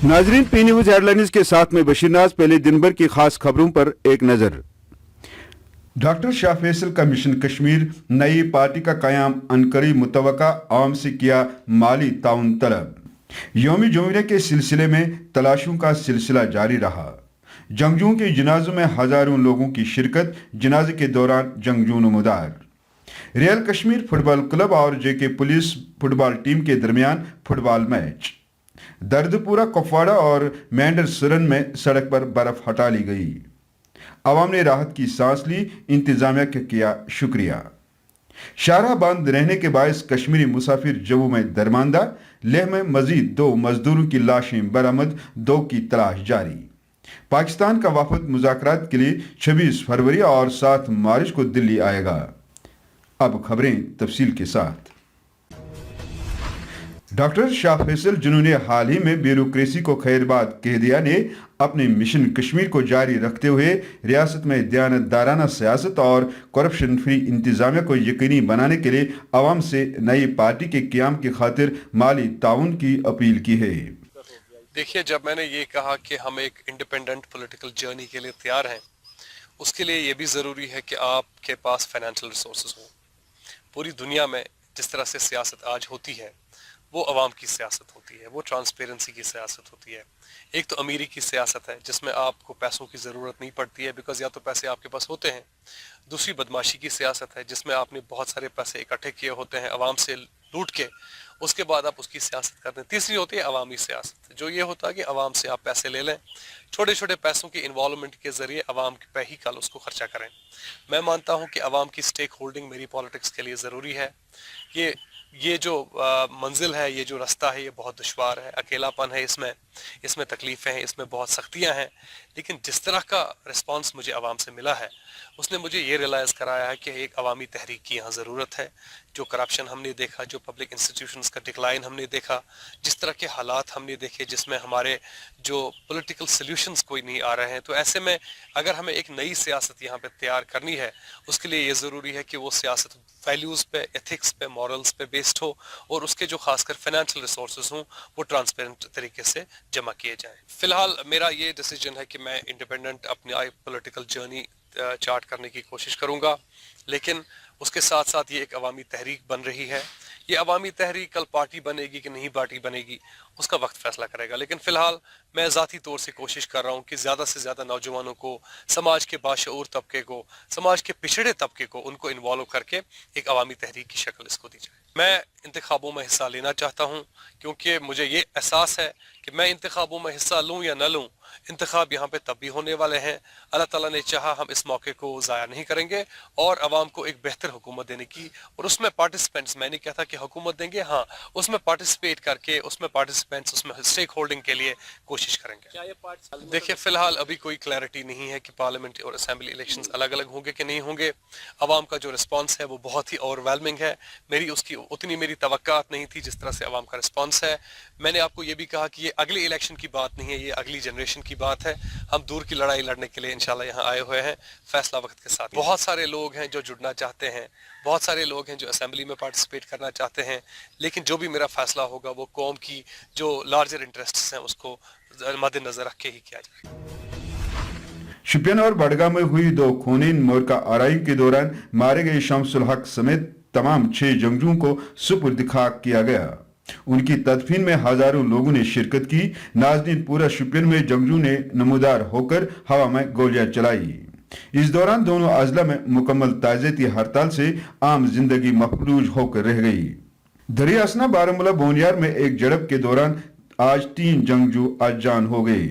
नाजरीन, P news headlines के साथ में बशीर नाज। पहले दिन भर की खास खबरों पर एक नजर। डॉक्टर शाह फैसल का मिशन कश्मीर, नई पार्टी का कयाम, अनकरीब मुतवक्का आवाम से किया माली ताउन तलब। यौम जुमूरिया के सिलसिले में तलाशों का सिलसिला जारी रहा। जंगजुओं के जनाजों में हजारों लोगों की शिरकत, जनाजे के दौरान जंगजू नमूदार। रियल कश्मीर फुटबॉल क्लब और जेके पुलिस फुटबॉल टीम के दरमियान फुटबॉल मैच। दर्दपुरा, कुपवाड़ा और मेंढर सुरन में सड़क पर बर्फ हटा ली गई। अवाम ने राहत की सांस ली, इंतजामिया का किया शुक्रिया। शाहराह बंद रहने के बायस कश्मीरी मुसाफिर जम्मू में दरमांदा। लेह में मजीद 2 मजदूरों की लाशें बरामद, 2 की तलाश जारी। पाकिस्तान का वफद मुज़ाकरात के लिए 26 फरवरी और 7 मार्च को दिल्ली आएगा। अब खबरें तफसील के साथ। डॉक्टर शाह फैसल, जिन्होंने हाल ही में ब्यूरोक्रेसी को खैरबाद कह दिया, ने अपने मिशन कश्मीर को जारी रखते हुए रियासत में दयानतदाराना सियासत और करप्शन फ्री इंतजामिया को यकीनी बनाने के लिए अवाम से नई पार्टी के क़याम की खातिर माली ताउन की अपील की है। देखिए, जब मैंने ये कहा कि हम एक इंडिपेंडेंट पॉलिटिकल जर्नी के लिए तैयार हैं, उसके लिए ये भी ज़रूरी है कि आपके पास फाइनेंशियल रिसोर्सेज हों। पूरी दुनिया में जिस तरह से सियासत आज होती है, वो अवाम की सियासत होती है, वो ट्रांसपेरेंसी की सियासत होती है। एक तो अमीरी की सियासत है जिसमें आपको पैसों की ज़रूरत नहीं पड़ती है, बिकॉज़ या तो पैसे आपके पास होते हैं। दूसरी बदमाशी की सियासत है जिसमें आपने बहुत सारे पैसे इकट्ठे किए होते हैं अवाम से लूट के, उसके बाद आप उसकी सियासत करते हैं। तीसरी होती है अवामी सियासत, जो ये होता है कि अवाम से आप पैसे ले लें, छोटे छोटे पैसों की इन्वॉल्वमेंट के ज़रिए अवाम पे ही कल उसको खर्चा करें। मैं मानता हूँ कि अवाम की स्टेक होल्डिंग मेरी पॉलिटिक्स के लिए ज़रूरी है। ये जो मंजिल है, ये जो रास्ता है, ये बहुत दुश्वार है, अकेलापन है इसमें तकलीफ़ें हैं, इसमें बहुत सख्तियां हैं, लेकिन जिस तरह का रिस्पांस मुझे अवाम से मिला है, उसने मुझे ये रियलाइज़ कराया है कि एक अवामी तहरीक की यहाँ ज़रूरत है। जो करप्शन हमने देखा, जो पब्लिक इंस्टीट्यूशंस का डिक्लाइन हमने देखा, जिस तरह के हालात हमने देखे जिसमें हमारे जो पॉलिटिकल सॉल्यूशंस कोई नहीं आ रहे हैं, तो ऐसे में अगर हमें एक नई सियासत यहाँ पे तैयार करनी है, उसके लिए ये ज़रूरी है कि वो सियासत वैल्यूज़ पे, एथिक्स पे, मॉरल्स पे बेस्ड हो और उसके जो खासकर फाइनेंशियल रिसोर्सेज हों वो ट्रांसपेरेंट तरीके से जमा किए जाएं। फ़िलहाल मेरा ये डिसीजन है कि मैं इंडिपेंडेंट अपनी पॉलिटिकल जर्नी चार्ट करने की कोशिश करूँगा, लेकिन उसके साथ साथ ये एक अवामी तहरीक बन रही है। ये अवामी तहरीक कल पार्टी बनेगी कि नहीं पार्टी बनेगी, उसका वक्त फैसला करेगा, लेकिन फ़िलहाल मैं ज़ाती तौर से कोशिश कर रहा हूँ कि ज़्यादा से ज़्यादा नौजवानों को, समाज के बाशऊर तबके को, समाज के पिछड़े तबके को, उनको इन्वॉल्व करके एक अवामी तहरीक की शक्ल इसको दी जाए। मैं इंतखाबों में हिस्सा लेना चाहता हूँ क्योंकि मुझे ये एहसास है कि मैं इंतखाबों में हिस्सा लूँ या न लूँ, इंतखाब यहाँ पे तब भी होने वाले हैं। अल्लाह ताला ने चाहा हम इस मौके को ज़ाया नहीं करेंगे और आवाम को एक बेहतर हुकूमत देने की, और उसमें पार्टिसिपेंट्स, मैं नहीं कहता कि हुकूमत देंगे, हाँ उसमें पार्टिसिपेट करके, उसमें पार्टिसिपेंट्स, उसमें स्टेक होल्डिंग के लिए कोशिश करेंगे। देखिए, फ़िलहाल अभी कोई क्लैरिटी नहीं है कि पार्लियामेंट और असेंबली इलेक्शंस अलग अलग होंगे कि नहीं होंगे। आवाम का जो रिस्पॉन्स है वो बहुत ही ओवरवेलमिंग है। उतनी मेरी तवक्कात नहीं थी जिस तरह से आवाम का रिस्पॉन्स है। मैंने आपको ये भी कहा कि ये अगली इलेक्शन की बात नहीं है, ये अगली जनरेशन की बात है। हम दूर की लड़ाई लड़ने के लिए इंशाल्लाह यहाँ आए हुए हैं, फैसला वक्त के साथ। बहुत सारे लोग हैं जो जुड़ना चाहते हैं, बहुत सारे लोग हैं जो असेंबली में पार्टिसिपेट करना चाहते हैं, लेकिन जो भी मेरा फैसला होगा वो कौम की जो लार्जर इंटरेस्ट्स हैं उसको मद्देनजर रख के ही किया जाए। शुपियन और बडगाम में हुई 2 खूनी मोरका आराई के दौरान मारे गए शमसुल हक समेत तमाम 6 जंगजुओं को सुपुर्द खाक किया गया। उनकी तदफीन में हजारों लोगों ने शिरकत की। नाज़रीन, पूरा शुपियन में जंगजू ने नमूदार होकर हवा में गोलियां चलाई। इस दौरान दोनों अजला में मुकम्मल ताज़ियती हड़ताल से आम जिंदगी मफलूज होकर रह गई। दरिया असना बारामूला बोनियार में एक झड़प के दौरान आज 3 जंगजू आज जान हो गए।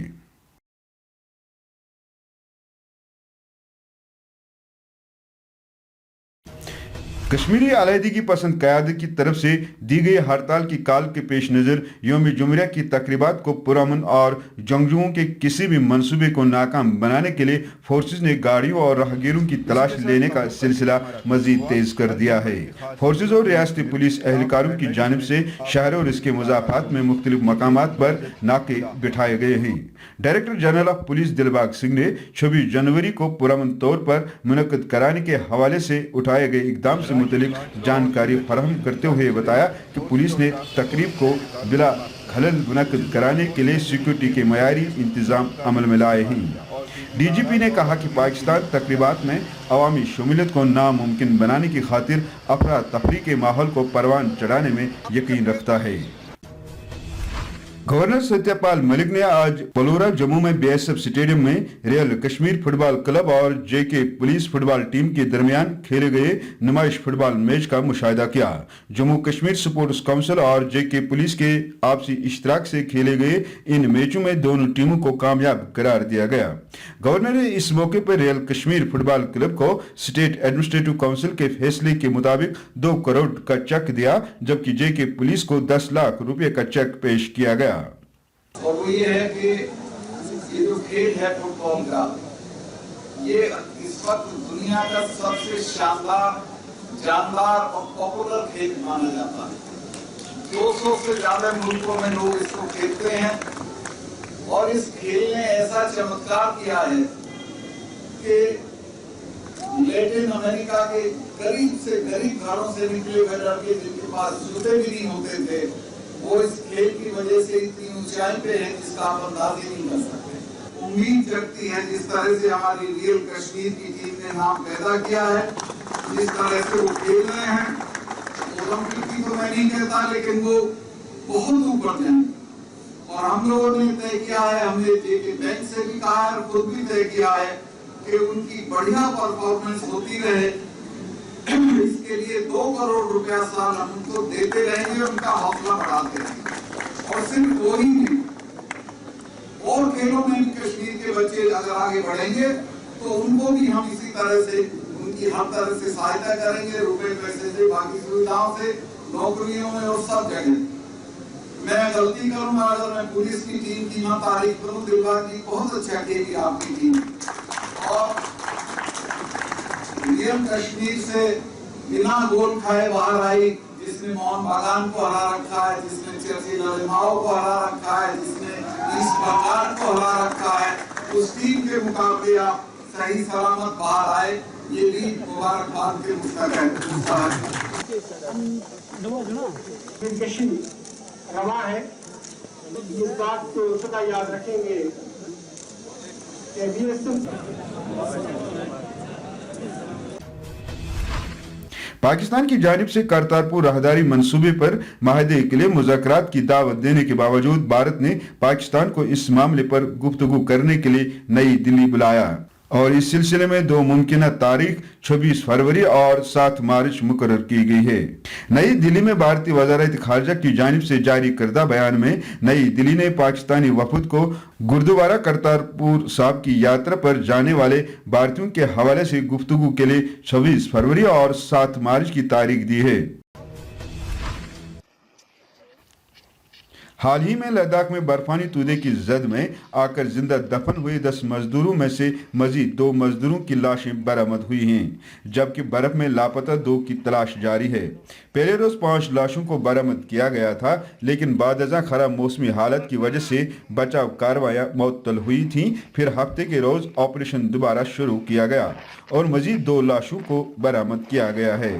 कश्मीरी अलहदगी पसंद क़यादत की तरफ से दी गई हड़ताल की काल के पेश नज़र यौम जुमूरिया की तकरीबात को पुरअमन और जंगजुओं के किसी भी मंसूबे को नाकाम बनाने के लिए फोर्सेज ने गाड़ियों और राहगीरों की तलाश लेने का सिलसिला मजीद तेज कर दिया है। फोर्सेज और रियासती पुलिस एहलकारों की जानिब से शहर और इसके मुज़ाफ़ात में मुख्तलिफ मकामात पर नाके बिठाए गए हैं। Director general of police Dilbag Singh ने 26 जनवरी को पुरअमन तौर पर मुनक्कद कराने के हवाले से उठाए गए इक़दाम से मुतल्लिक जानकारी फराहम करते हुए बताया कि पुलिस ने तकरीब को बिला खलल मुनक़िद कराने के लिए सिक्योरिटी के मयारी इंतज़ाम अमल में लाए हैं। DGP ने कहा कि पाकिस्तान तकरीबात में अवामी शमूलियत को नामुमकिन बनाने की खातिर अफरा तफरी के माहौल को परवान चढ़ाने में यकीन रखता है। गवर्नर सत्यपाल मलिक ने आज पलोरा जम्मू में BSF स्टेडियम में रॉयल कश्मीर फुटबॉल क्लब और JK पुलिस फुटबॉल टीम के दरमियान खेले गए नुमाइश फुटबॉल मैच का मुशाहिदा किया। जम्मू कश्मीर स्पोर्ट्स काउंसिल और JK पुलिस के आपसी इश्तराक से खेले गए इन मैचों में दोनों टीमों को कामयाब करार दिया गया। गवर्नर ने इस मौके पर रॉयल कश्मीर फुटबॉल क्लब को स्टेट एडमिनिस्ट्रेटिव काउंसिल के फैसले के मुताबिक 2 करोड़ का चेक दिया, जबकि JK पुलिस को 10 लाख रुपए का चेक पेश किया गया। और वो ये है कि ये जो खेल है फुटबॉल का, ये इस वक्त दुनिया का सबसे शानदार, जानदार और पॉपुलर खेल माना जाता है। 200 से ज्यादा मुल्कों में लोग इसको खेलते हैं और इस खेल ने ऐसा चमत्कार किया है कि लैटिन अमेरिका के गरीब से गरीब घरों से निकले हुए लड़के जिनके पास जूते भी नहीं होते थे, वो इस खेल की वजह से इतनी ऊंचाई पे है जिसका आप अंदाजा नहीं कर सकते। उम्मीद जगती है जिस तरह से हमारी रियल कश्मीर की टीम ने नाम पैदा किया है, जिस तरह से वो खेल रहे हैं, ओलंपिक की तो मैं नहीं कहता, लेकिन वो बहुत ऊपर जाएंगे। और हम लोगों ने तय किया है, हमने JK बैंक से भी कहा है और खुद भी तय किया है कि उनकी बढ़िया परफॉर्मेंस होती रहे, इसके लिए 2 करोड़ रुपया साल हम उनको देते रहेंगे, उनका हौसला बढ़ाते रहेंगे। और सिर्फ वो ही नहीं, और खेलों में भी कश्मीर के बच्चे अगर आगे बढ़ेंगे तो उनको भी हम इसी तरह से उनकी हर तरह से सहायता करेंगे, रुपए पैसे से, बाकी सुविधाओं से, नौकरियों में और सब जगह। मैं गलती करूंगा अगर मैं पुलिस की टीम की ना तारीफ करूं, दिलबाग जी बहुत अच्छा खेली आपकी टीम, और रियल कश्मीर से बिना गोल खाए बाहर आई, जिसने मोहन बागान को हरा रखा है, जिसने चर्चिल अलिमाओ को हरा रखा है, जिसने ईस्ट बंगाल को हरा रखा है, उस टीम के मुकाबले आप सही सलामत बाहर आए, ये भी मुबारकबाद के मुस्तक रवा है। इस बात को सदा याद रखेंगे कि पाकिस्तान की जानिब से करतारपुर राहदारी मंसूबे पर माहदे के लिए मुज़ाकरात की दावत देने के बावजूद भारत ने पाकिस्तान को इस मामले पर गुफ्तगू करने के लिए नई दिल्ली बुलाया और इस सिलसिले में 2 मुमकिना तारीख 26 फरवरी और 7 मार्च मुकर्रर की गई है। नई दिल्ली में भारतीय वज़ारत खारजा की जानिब से जारी करदा बयान में नई दिल्ली ने पाकिस्तानी वफद को गुरुद्वारा करतारपुर साहब की यात्रा पर जाने वाले भारतीयों के हवाले से गुफ्तगू के लिए 26 फरवरी और 7 मार्च की तारीख दी है। हाल ही में लद्दाख में बर्फानी तूदे की जद में आकर जिंदा दफन हुए 10 मजदूरों में से मजीद 2 मजदूरों की लाशें बरामद हुई हैं, जबकि बर्फ में लापता 2 की तलाश जारी है। पहले रोज 5 लाशों को बरामद किया गया था, लेकिन बादजा खराब मौसमी हालत की वजह से बचाव कार्रवाइयां मुअत्तल हुई थीं। फिर हफ्ते के रोज ऑपरेशन दोबारा शुरू किया गया और मजीद 2 लाशों को बरामद किया गया है।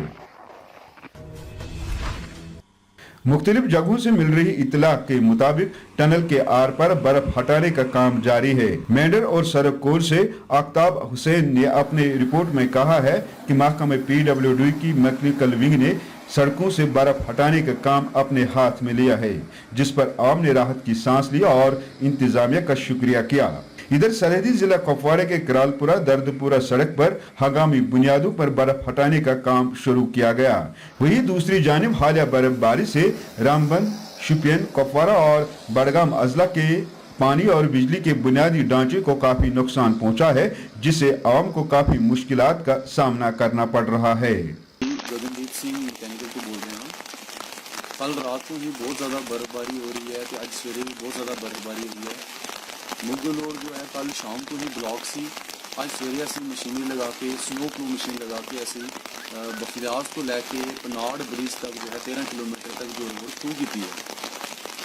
मुख्तलिफ जगहों से मिल रही इत्तला के मुताबिक टनल के आर पर बर्फ हटाने का काम जारी है। मेंढर और सड़क कोर से आफ्ताब हुसैन ने अपने रिपोर्ट में कहा है कि महकमा PWD की मैकेनिकल विंग ने सड़कों से बर्फ हटाने का काम अपने हाथ में लिया है, जिस पर आवाम ने राहत की सांस ली और इंतजामिया का शुक्रिया किया। इधर सरहदी जिला कुपवाड़ा के करालपुरा दर्दपुरा सड़क पर हंगामी बुनियादों पर बर्फ हटाने का काम शुरू किया गया। वहीं दूसरी जानिब हालिया बर्फबारी से रामबन, शुपियन, कुपवाड़ा और बड़गाम अजला के पानी और बिजली के बुनियादी ढांचे को काफी नुकसान पहुंचा है, जिससे आवाम को काफी मुश्किलात का सामना करना पड़ रहा है। गगनदीप सिंह मैकेनिकल से बोल रहे हैं। कल रात को ही बहुत ज़्यादा बर्फबारी हो रही है, तो आज सवेरे भी बहुत ज़्यादा बर्फबारी हुई है। मुगल रोड जो है कल शाम को ही ब्लॉक सी, आज सवेरे ऐसी मशीनें लगा के, स्नो प्लू मशीन लगा के ऐसे बखियाज को लैके पनाड़ ब्रिज तक जो है 13 किलोमीटर तक जो रोड टू की है।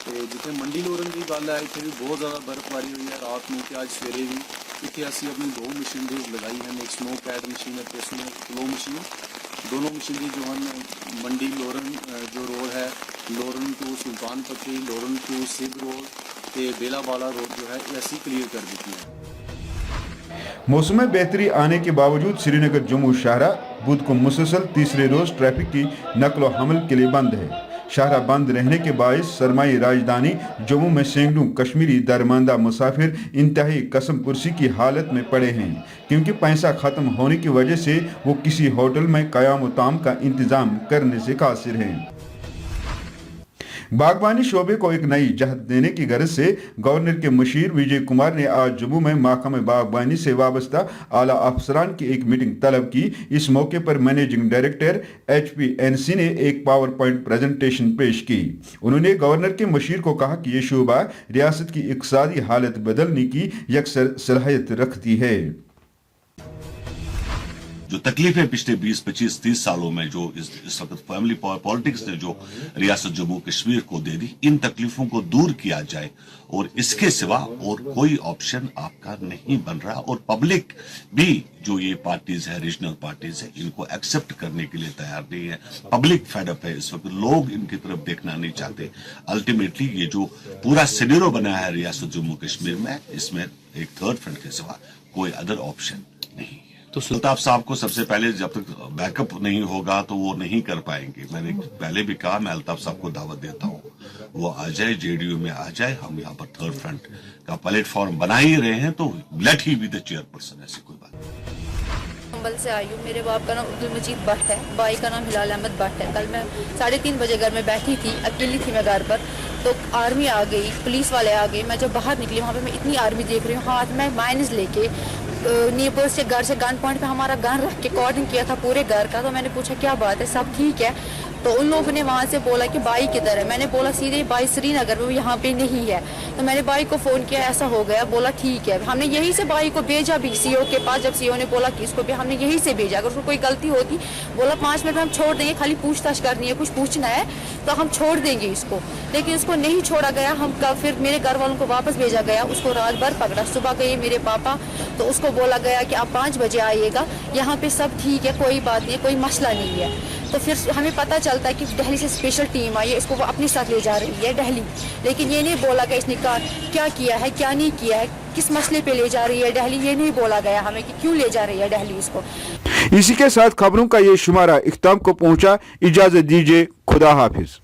तो जितने मंडी लोरन की गल है, इतने भी बहुत ज़्यादा बर्फबारी हुई है रात में, कि आज सवेरे भी इतने असी अपनी 2 मशीनरी लगाई हैं, एक स्नो कैट मशीन है, स्नो फ्लो मशीन। दोनों मशीनरी जो हैं मंडी लोरन जो रोड है Loran to Sultan Patti, Loran to Sib road ਤੇ बेलावाला रोड जो है ये ऐसी क्लियर कर देती है। मौसम में बेहतरी आने के बावजूद श्रीनगर जम्मू शाहरा बुध को मुसलसल तीसरे रोज ट्रैफिक की नकलो हमल के लिए बंद है। शाहरा बंद रहने के बायस सरमाई राजधानी जम्मू में सैकड़ों कश्मीरी दरमानदा मुसाफिर इंतहाई कसम पुरसी की हालत में पड़े हैं, क्योंकि पैसा खत्म होने की वजह से वो किसी होटल में क़याम ताम का इंतज़ाम करने से कासिर हैं। बागवानी शोबे को एक नई जहत देने की गरज से गवर्नर के मुशीर विजय कुमार ने आज जम्मू में महकमे बागवानी से वाबस्ता आला अफसरान की एक मीटिंग तलब की। इस मौके पर मैनेजिंग डायरेक्टर HPNC ने एक पावर पॉइंट प्रेजेंटेशन पेश की। उन्होंने गवर्नर के मुशीर को कहा कि ये शोबा रियासत की इक़्तिसादी हालत बदलने की यकसर सलाहियत रखती है। जो तकलीफें पिछले 20, 25, 30 सालों में जो इस वक्त फैमिली पॉलिटिक्स ने जो रियासत जम्मू कश्मीर को दे दी, इन तकलीफों को दूर किया जाए और इसके सिवा और कोई ऑप्शन आपका नहीं बन रहा। और पब्लिक भी जो ये पार्टीज है, रीजनल पार्टीज है, इनको एक्सेप्ट करने के लिए तैयार नहीं है। पब्लिक फेडअप है इस वक्त, लोग इनकी तरफ देखना नहीं चाहते। अल्टीमेटली ये जो पूरा सिनेरियो बना है रियासत जम्मू कश्मीर में, इसमें एक थर्ड फ्रंट के सिवा कोई अदर ऑप्शन नहीं है। तो अल्ताफ साहब को सबसे पहले जब तक बैकअप नहीं होगा तो वो नहीं कर पाएंगे। मैंने पहले भी कहा, मैं अल्ताफ साहब को दावत देता हूँ, वो आ जाए, JDU में आ जाए। हम यहाँ पर थर्ड फ्रंट का प्लेटफॉर्म बना ही रहे हैं, तो let he be the chairperson, ऐसी कोई बात नहीं। अंबल से आई हूँ। मेरे बाप का नाम अब्दुल मजीद भट्ट है, भाई का नाम हिलाल अहमद भट्ट है। कल मैं 3:30 बजे घर में बैठी थी, अकेली थी मैं घर पर, तो आर्मी आ गई, पुलिस वाले आ गए। मैं जब बाहर निकली वहाँ पे मैं इतनी आर्मी देख रही हूँ, हाथ में माइनस लेके नीबर से घर से गन पॉइंट पे हमारा गन रख के कॉर्डन किया था पूरे घर का। तो मैंने पूछा क्या बात है, सब ठीक है? तो उन लोगों ने वहाँ से बोला कि भाई किधर है। मैंने बोला सीधे भाई श्रीनगर में, वो यहाँ पे नहीं है। तो मैंने भाई को फ़ोन किया, ऐसा हो गया। बोला ठीक है। हमने यहीं से भाई को भेजा भी CO के पास। जब CO ने बोला कि इसको भी, हमने यहीं से भेजा। अगर उसको कोई गलती होती, बोला 5 मिनट में हम छोड़ देंगे, खाली पूछताछ करनी है, कुछ पूछना है तो हम छोड़ देंगे इसको। लेकिन इसको नहीं छोड़ा गया। हम फिर मेरे घर वालों को वापस भेजा गया। उसको रात भर पकड़ा। सुबह गए मेरे पापा, तो उसको बोला गया कि आप 5 बजे आइएगा, यहाँ पे सब ठीक है, कोई बात नहीं है, कोई मसला नहीं है। तो फिर हमें पता चलता है कि दिल्ली से स्पेशल टीम आई है, इसको वो अपने साथ ले जा रही है दिल्ली। लेकिन ये नहीं बोला गया इसने क्या किया है, क्या नहीं किया है, किस मसले पे ले जा रही है दिल्ली, ये नहीं बोला गया हमें कि क्यों ले जा रही है दिल्ली इसको। इसी के साथ खबरों का ये शुमारा इख्तिताम को पहुंचा। इजाजत दीजिए, खुदा हाफिज।